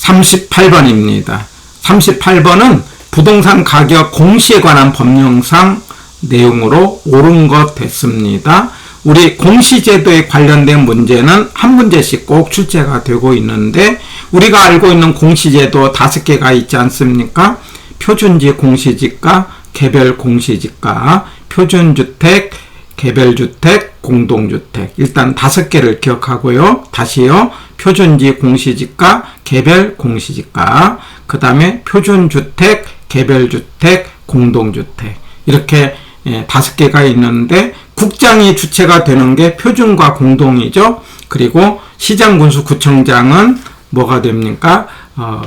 38번입니다. 38번은 부동산 가격 공시에 관한 법령상 내용으로 옳은 것 됐습니다. 우리 공시제도에 관련된 문제는 한 문제씩 꼭 출제가 되고 있는데, 우리가 알고 있는 공시제도 5개가 있지 않습니까? 표준지 공시지가, 개별 공시지가, 표준주택, 개별주택, 공동주택. 일단 5개를 기억하고요. 다시요. 표준지 공시지가, 개별 공시지가, 그 다음에 표준주택, 개별주택, 공동주택. 이렇게 5개가 있는데, 국장이 주체가 되는 게 표준과 공동이죠. 그리고 시장군수구청장은 뭐가 됩니까?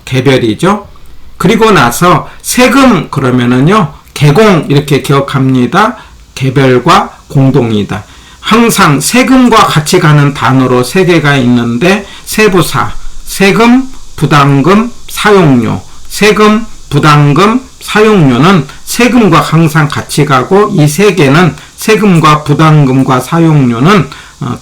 개별이죠. 그리고 나서 세금 그러면은요, 개공 이렇게 기억합니다. 개별과 공동이다. 항상 세금과 같이 가는 단어로 3개가 있는데, 세부사, 세금, 부담금, 사용료. 세금, 부담금, 사용료는 세금과 항상 같이 가고, 이 3개는 세금과 부담금과 사용료는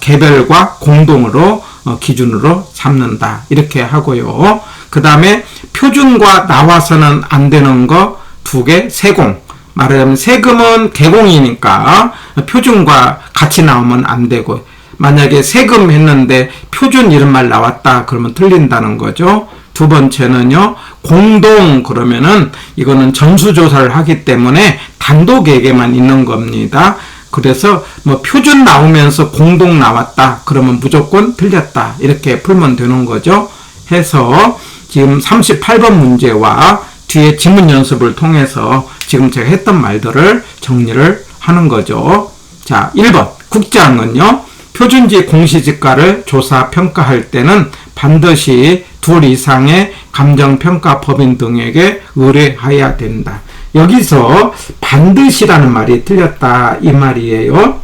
개별과 공동으로 기준으로 삼는다. 이렇게 하고요. 그 다음에 표준과 나와서는 안 되는 거 2개, 세공. 말하자면 세금은 개공이니까 표준과 같이 나오면 안 되고, 만약에 세금 했는데 표준 이런 말 나왔다 그러면 틀린다는 거죠. 2번째는요, 공동 그러면은 이거는 전수조사를 하기 때문에 단독에게만 있는 겁니다. 그래서 뭐 표준 나오면서 공동 나왔다 그러면 무조건 틀렸다 이렇게 풀면 되는 거죠. 해서 지금 38번 문제와 뒤에 지문 연습을 통해서 지금 제가 했던 말들을 정리를 하는 거죠. 자, 1번 국장은요, 표준지 공시지가를 조사 평가할 때는 반드시 2 이상의 감정평가 법인 등에게 의뢰해야 된다. 여기서 반드시라는 말이 틀렸다 이 말이에요.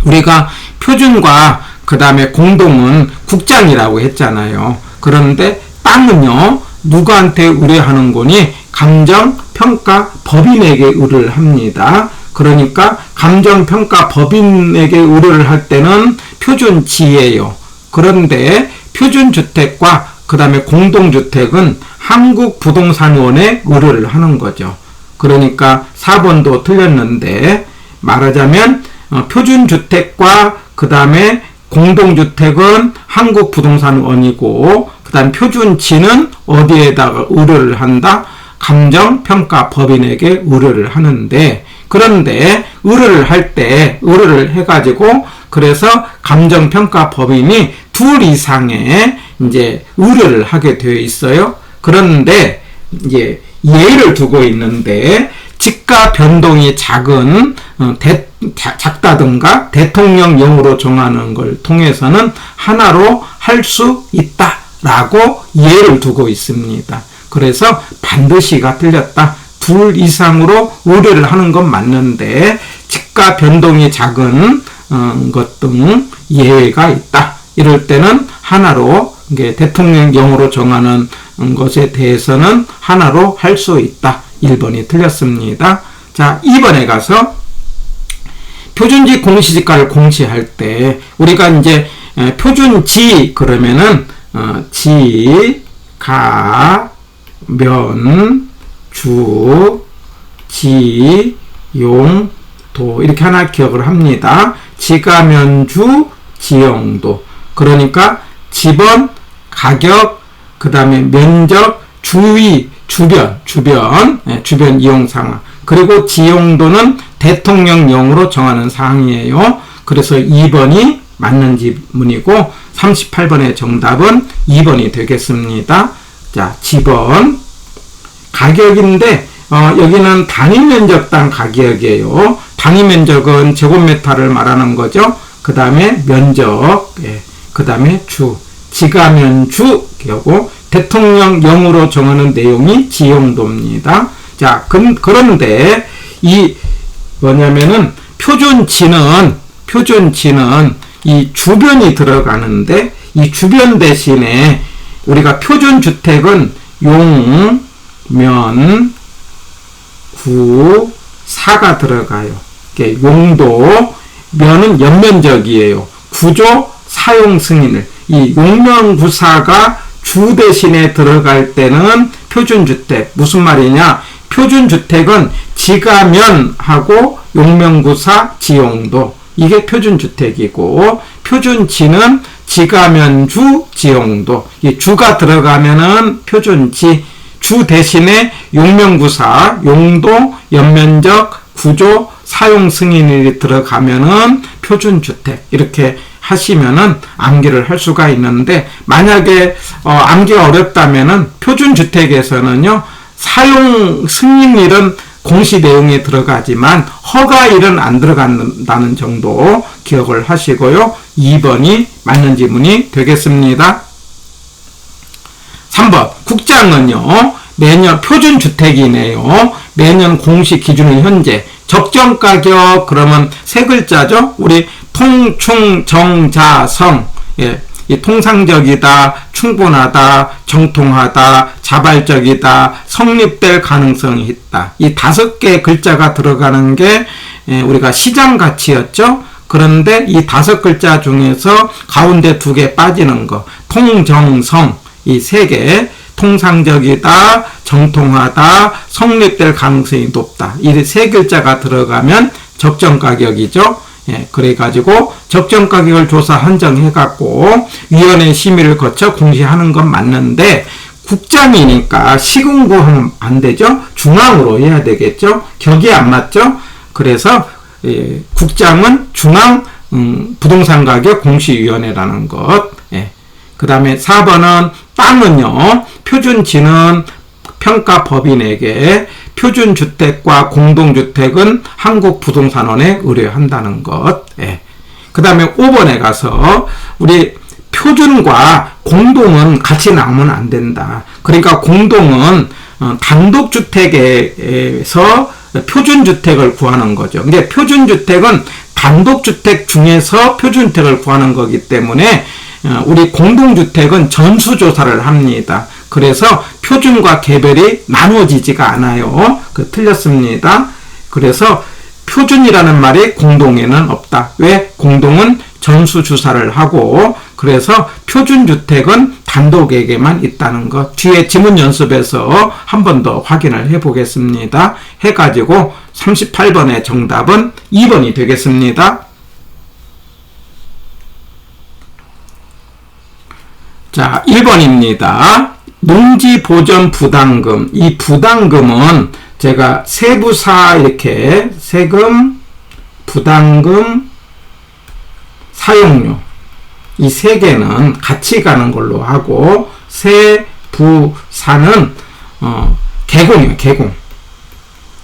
우리가 표준과 그 다음에 공동은 국장이라고 했잖아요. 그런데 땅은요, 누구한테 의뢰하는 거니? 감정평가 법인에게 의뢰를 합니다. 그러니까 감정평가 법인에게 의뢰를 할 때는 표준지예요. 그런데 표준주택과 그 다음에 공동주택은 한국부동산원에 의뢰를 하는 거죠. 그러니까 4번도 틀렸는데, 말하자면 표준주택과 그 다음에 공동주택은 한국부동산원이고, 그 다음 표준지는 어디에다가 의뢰를 한다? 감정평가법인에게 의뢰를 하는데, 그런데 의뢰를 할 때 의뢰를 해가지고 그래서 감정평가법인이 2 이상의 이제 의뢰를 하게 되어 있어요. 그런데 이제 예를 두고 있는데, 지가 변동이 작은 작다든가 대통령령으로 정하는 걸 통해서는 하나로 할 수 있다라고 예를 두고 있습니다. 그래서 반드시가 틀렸다. 2 이상으로 의뢰를 하는 건 맞는데 지가 변동이 작은 것 등 예외가 있다. 이럴 때는 하나로, 이게 대통령령으로 정하는 것에 대해서는 하나로 할 수 있다. 1번이 틀렸습니다. 자, 2번에 가서 표준지 공시지가를 공시할 때 우리가 이제 표준지 그러면은 지, 가, 면, 주, 지, 용, 도 이렇게 하나 기억을 합니다. 지가, 면, 주, 지용도. 그러니까 지번, 가격, 그 다음에 면적, 주위, 주변 이용 상황. 그리고 지용도는 대통령령으로 정하는 사항이에요. 그래서 2번이 맞는 지문이고 38번의 정답은 2번이 되겠습니다. 자, 지번 가격인데 여기는 단위 면적당 가격이에요. 단위 면적은 제곱미터를 말하는 거죠. 그 다음에 면적, 그 다음에 주, 지가면 주, 하고 대통령령으로 정하는 내용이 지용도입니다. 자, 그런데 이 뭐냐면은 표준지는 이 주변이 들어가는데, 이 주변 대신에 우리가 표준주택은 용, 면, 구, 사가 들어가요. 용도, 면은 연면적이에요. 구조, 사용 승인을. 이 용면구사가 주 대신에 들어갈 때는 표준주택. 무슨 말이냐? 표준주택은 지가면하고 용명구사 지용도. 이게 표준주택이고, 표준지는 지가면주 지용도. 이 주가 들어가면은 표준지, 주 대신에 용명구사, 용도, 연면적, 구조, 사용 승인이 들어가면은 표준주택. 이렇게 하시면은 암기를 할 수가 있는데, 만약에 암기가 어렵다면은 표준주택에서는요, 사용 승인일은 공시 내용에 들어가지만 허가일은 안 들어간다는 정도 기억을 하시고요. 2번이 맞는 지문이 되겠습니다. 3번 국장은요, 매년 표준주택이네요. 매년 공시 기준은 현재 적정가격. 그러면 세 글자죠. 우리 통충정자성. 예, 이 통상적이다, 충분하다, 정통하다, 자발적이다, 성립될 가능성이 있다. 이 5개 글자가 들어가는 게 우리가 시장 가치였죠. 그런데 이 5글자 중에서 가운데 2개 빠지는 거, 통정성, 이 3개, 통상적이다, 정통하다, 성립될 가능성이 높다. 이 3글자가 들어가면 적정가격이죠. 예, 그래가지고 적정가격을 조사 한정해갖고 위원회 심의를 거쳐 공시하는 건 맞는데, 국장이니까 시군구하면 안 되죠. 중앙으로 해야 되겠죠. 격이 안 맞죠. 그래서 국장은 중앙 부동산가격 공시위원회라는 것. 예. 그 다음에 4번은 땅은요, 표준지는 평가법인에게, 표준주택과 공동주택은 한국부동산원에 의뢰한다는 것. 예. 그 다음에 5번에 가서 우리 표준과 공동은 같이 나오면 안 된다. 그러니까 공동은 단독주택에서 표준주택을 구하는 거죠. 근데 표준주택은 단독주택 중에서 표준주택을 구하는 거기 때문에 우리 공동주택은 전수조사를 합니다. 그래서 표준과 개별이 나누어지지가 않아요. 틀렸습니다. 그래서 표준이라는 말이 공동에는 없다. 왜? 공동은 전수조사를 하고, 그래서 표준주택은 단독에게만 있다는 것. 뒤에 지문 연습에서 한 번 더 확인을 해 보겠습니다. 해가지고 38번의 정답은 2번이 되겠습니다. 자, 1번입니다. 농지보전 부담금. 이 부담금은 제가 세부사 이렇게 세금, 부담금, 사용료 이 3개는 같이 가는 걸로 하고, 세부사는 개공이에요. 개공.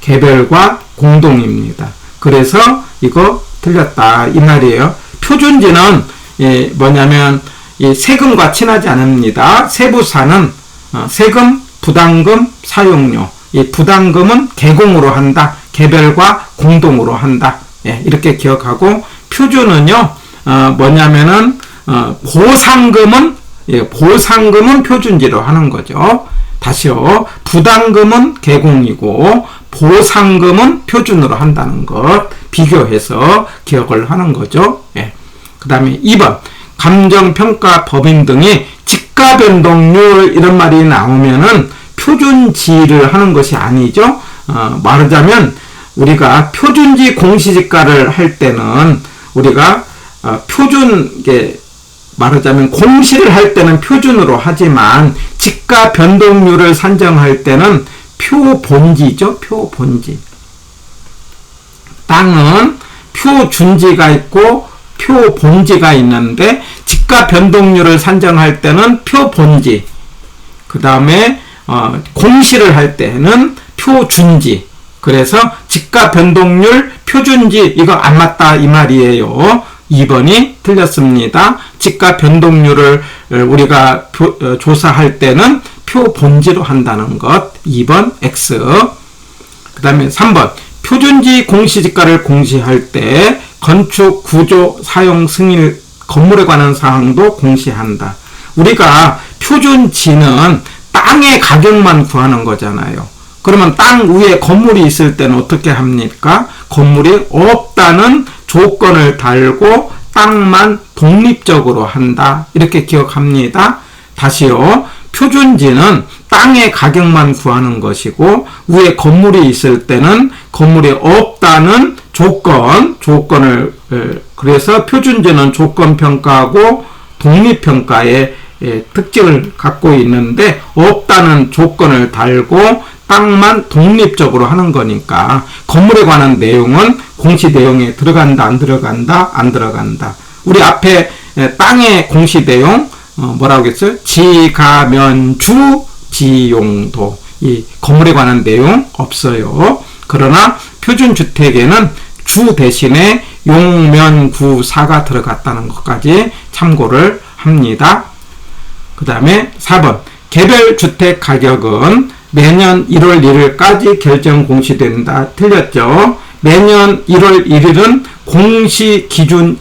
개별과 공동입니다. 그래서 이거 틀렸다 이 말이에요. 표준지는 뭐냐면 이 세금과 친하지 않습니다. 세부사는 세금, 부담금, 사용료. 이 부담금은 개공으로 한다. 개별과 공동으로 한다. 예, 이렇게 기억하고, 표준은요, 뭐냐면은, 보상금은 표준지로 하는 거죠. 다시요. 부담금은 개공이고, 보상금은 표준으로 한다는 것. 비교해서 기억을 하는 거죠. 예. 그 다음에 2번. 감정평가법인 등이 지가변동률 이런 말이 나오면은 표준지를 하는 것이 아니죠. 말하자면 우리가 표준지 공시지가를 할 때는 우리가 말하자면 공시를 할 때는 표준으로 하지만 지가 변동률을 산정할 때는 표본지죠. 표본지. 땅은 표준지가 있고 표본지가 있는데, 지가 변동률을 산정할 때는 표본지, 그 다음에 공시를 할 때는 표준지. 그래서 지가 변동률 표준지 이거 안 맞다 이 말이에요. 2번이 틀렸습니다. 지가 변동률을 우리가 조사할 때는 표본지로 한다는 것. 2번 X. 그 다음에 3번. 표준지 공시지가를 공시할 때 건축, 구조, 사용, 승인, 건물에 관한 사항도 공시한다. 우리가 표준지는 땅의 가격만 구하는 거잖아요. 그러면 땅 위에 건물이 있을 때는 어떻게 합니까? 건물이 없다는 조건을 달고 땅만 독립적으로 한다. 이렇게 기억합니다. 다시요. 표준지는 땅의 가격만 구하는 것이고, 위에 건물이 있을 때는 건물이 없다는 조건을, 그래서 표준지는 조건평가하고 독립평가의 특징을 갖고 있는데, 없다는 조건을 달고 땅만 독립적으로 하는 거니까 건물에 관한 내용은 공시 내용에 들어간다, 안 들어간다, 안 들어간다. 우리 앞에 땅의 공시 내용 뭐라고 했어요? 지가면주 지용도, 이 건물에 관한 내용 없어요. 그러나 표준주택에는 주 대신에 용면구사가 들어갔다는 것까지 참고를 합니다. 그 다음에 4번 개별주택 가격은 매년 1월 1일까지 결정 공시된다. 틀렸죠? 매년 1월 1일은 공시기준일이죠.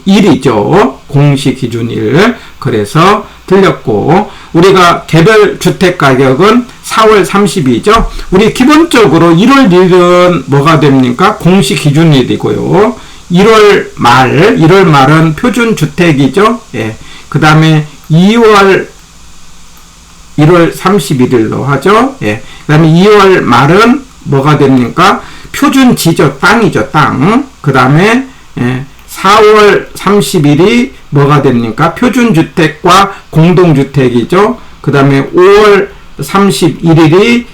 공시기준일. 그래서 틀렸고, 우리가 개별주택 가격은 4월 30일이죠. 우리 기본적으로 1월 1일은 뭐가 됩니까? 공시기준일이고요. 1월 말은 표준주택이죠. 예. 그 다음에 1월 31일로 하죠. 예. 그 다음에 2월 말은 뭐가 됩니까? 표준지죠. 땅이죠. 땅. 그 다음에 4월 30일이 뭐가 됩니까? 표준주택과 공동주택이죠. 그 다음에 5월 31일이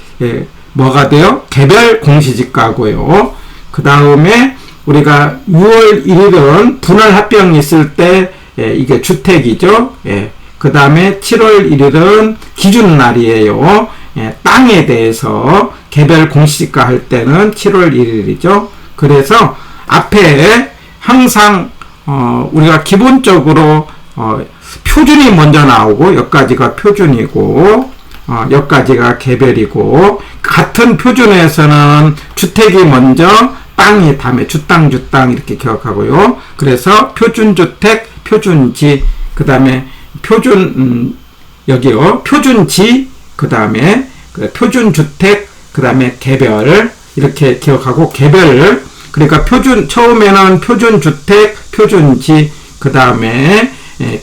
뭐가 돼요? 개별 공시지가고요. 그 다음에 우리가 6월 1일은 분할 합병이 있을 때 이게 주택이죠. 그 다음에 7월 1일은 기준날이에요. 땅에 대해서 개별 공시지가 할 때는 7월 1일이죠. 그래서 앞에 항상 우리가 기본적으로 표준이 먼저 나오고, 여기까지가 표준이고 여기까지가 개별이고, 같은 표준에서는 주택이 먼저, 땅이 다음에 주땅 이렇게 기억하고요. 그래서 표준주택, 표준지, 그 다음에 여기요. 표준지, 그 다음에 표준주택, 그 다음에 개별, 이렇게 기억하고, 개별, 그러니까 처음에는 표준주택, 표준지, 그 다음에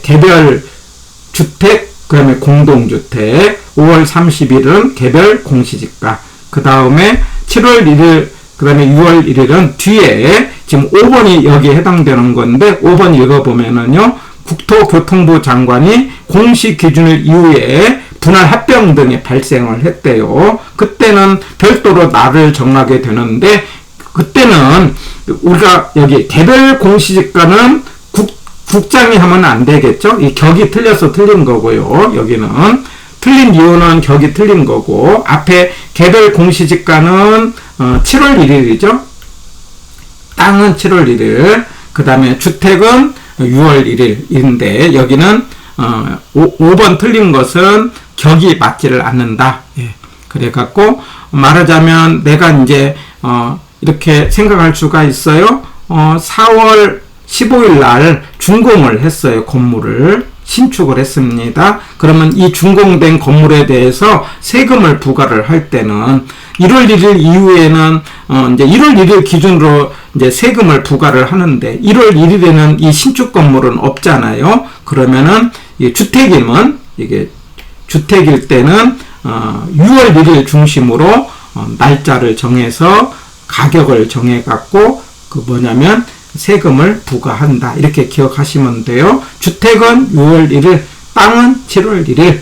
개별주택, 그 다음에 공동주택, 5월 30일은 개별 공시지가, 그 다음에 7월 1일, 그 다음에 6월 1일은 뒤에, 지금 5번이 여기에 해당되는 건데, 5번 읽어보면은요, 국토교통부 장관이 공시기준일 이후에 분할 합병 등이 발생을 했대요. 그때는 별도로 날을 정하게 되는데, 그때는 우리가 여기 개별 공시지가는 국장이 하면 안 되겠죠? 이 격이 틀려서 틀린 거고요. 여기는 틀린 이유는 격이 틀린 거고, 앞에 개별 공시지가는 7월 1일이죠. 땅은 7월 1일, 그 다음에 주택은 6월 1일인데 여기는 5번 틀린 것은 격이 맞지를 않는다. 예. 그래갖고 말하자면 내가 이제 이렇게 생각할 수가 있어요. 4월 15일 날 준공을 했어요. 건물을 신축을 했습니다. 그러면 이 준공된 건물에 대해서 세금을 부과를 할 때는 1월 1일 이후에는 이제 1월 1일 기준으로 이제 세금을 부과를 하는데, 1월 1일에는 이 신축 건물은 없잖아요. 그러면은 이 주택이면, 이게 주택일 때는 6월 1일 중심으로 날짜를 정해서 가격을 정해 갖고 그 뭐냐면 세금을 부과한다. 이렇게 기억하시면 돼요. 주택은 6월 1일, 땅은 7월 1일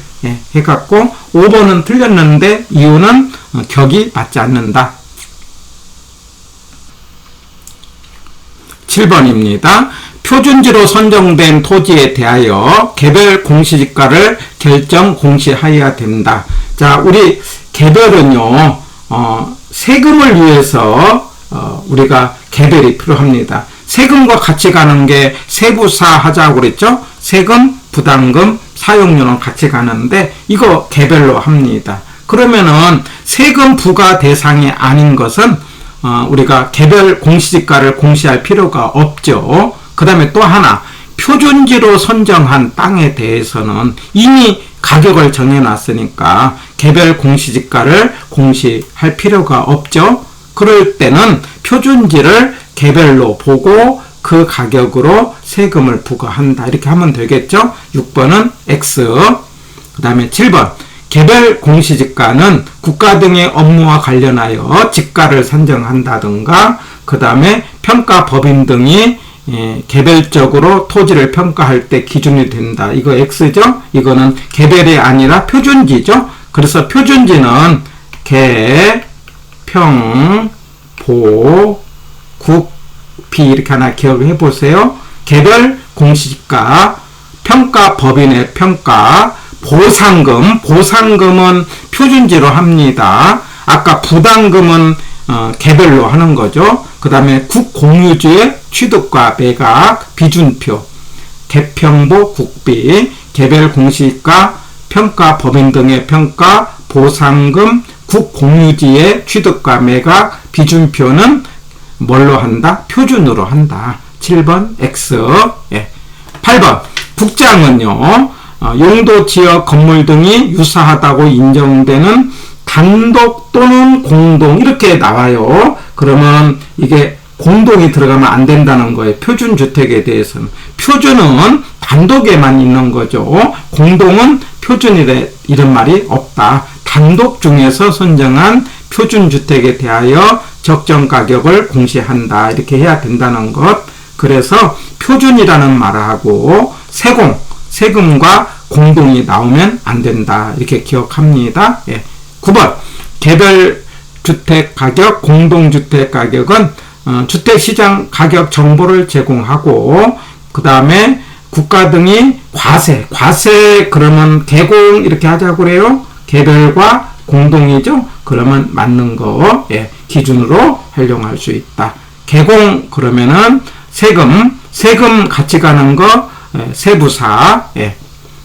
해갖고 5번은 틀렸는데 이유는 격이 맞지 않는다. 7번입니다. 표준지로 선정된 토지에 대하여 개별 공시지가를 결정 공시하여야 된다. 자, 우리 개별은요, 세금을 위해서 우리가 개별이 필요합니다. 세금과 같이 가는 게 세부사 하자고 그랬죠? 세금, 부담금, 사용료는 같이 가는데 이거 개별로 합니다. 그러면은 세금 부과 대상이 아닌 것은 우리가 개별 공시지가를 공시할 필요가 없죠. 그 다음에 또 하나, 표준지로 선정한 땅에 대해서는 이미 가격을 정해놨으니까 개별 공시지가를 공시할 필요가 없죠. 그럴 때는 표준지를 개별로 보고 그 가격으로 세금을 부과한다. 이렇게 하면 되겠죠. 6번은 X. 그 다음에 7번. 개별 공시지가는 국가 등의 업무와 관련하여 지가를 산정한다든가 그 다음에 평가법인 등이 개별적으로 토지를 평가할 때 기준이 된다. 이거 X죠? 이거는 개별이 아니라 표준지죠? 그래서 표준지는 개, 평, 보, 국, 비 이렇게 하나 기억해 보세요. 개별 공시지가, 평가법인의 평가, 보상금은 표준지로 합니다. 아까 부담금은 개별로 하는 거죠. 그 다음에 국공유지의 취득과 매각, 비준표, 개평보, 국비, 개별 공시지가, 평가법인 등의 평가, 보상금, 국공유지의 취득과 매각, 비준표는 뭘로 한다? 표준으로 한다. 7번 X. 예. 8번 국장은요. 용도, 지역, 건물 등이 유사하다고 인정되는 단독 또는 공동 이렇게 나와요. 그러면 이게 공동이 들어가면 안 된다는 거예요. 표준주택에 대해서는. 표준은 단독에만 있는 거죠. 공동은 표준이래 이런 말이 없다. 단독 중에서 선정한 표준주택에 대하여 적정 가격을 공시한다. 이렇게 해야 된다는 것. 그래서 표준이라는 말하고 세금과 공동이 나오면 안 된다. 이렇게 기억합니다. 예. 9번 개별주택 가격, 공동주택 가격은 주택시장 가격 정보를 제공하고 그 다음에 국가 등이 과세 그러면 개공 이렇게 하자고 그래요. 개별과 공동이죠. 그러면 맞는 거 기준으로 활용할 수 있다. 개공 그러면은 세금 같이 가는 거 세부사.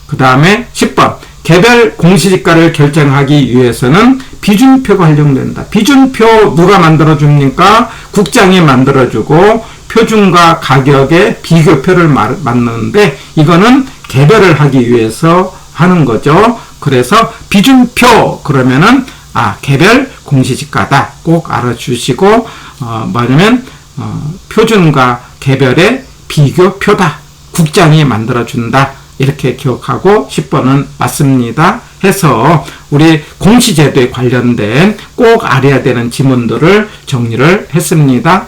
그 다음에 10번 개별 공시지가를 결정하기 위해서는 비준표가 활용된다. 비준표 누가 만들어줍니까? 국장이 만들어주고 표준과 가격의 비교표를 만드는데 이거는 개별을 하기 위해서 하는 거죠. 그래서 비준표 그러면은 개별 공시지가다. 꼭 알아주시고 뭐냐면 표준과 개별의 비교표다. 국장이 만들어준다. 이렇게 기억하고 10번은 맞습니다. 해서 우리 공시제도에 관련된 꼭 알아야 되는 지문들을 정리를 했습니다.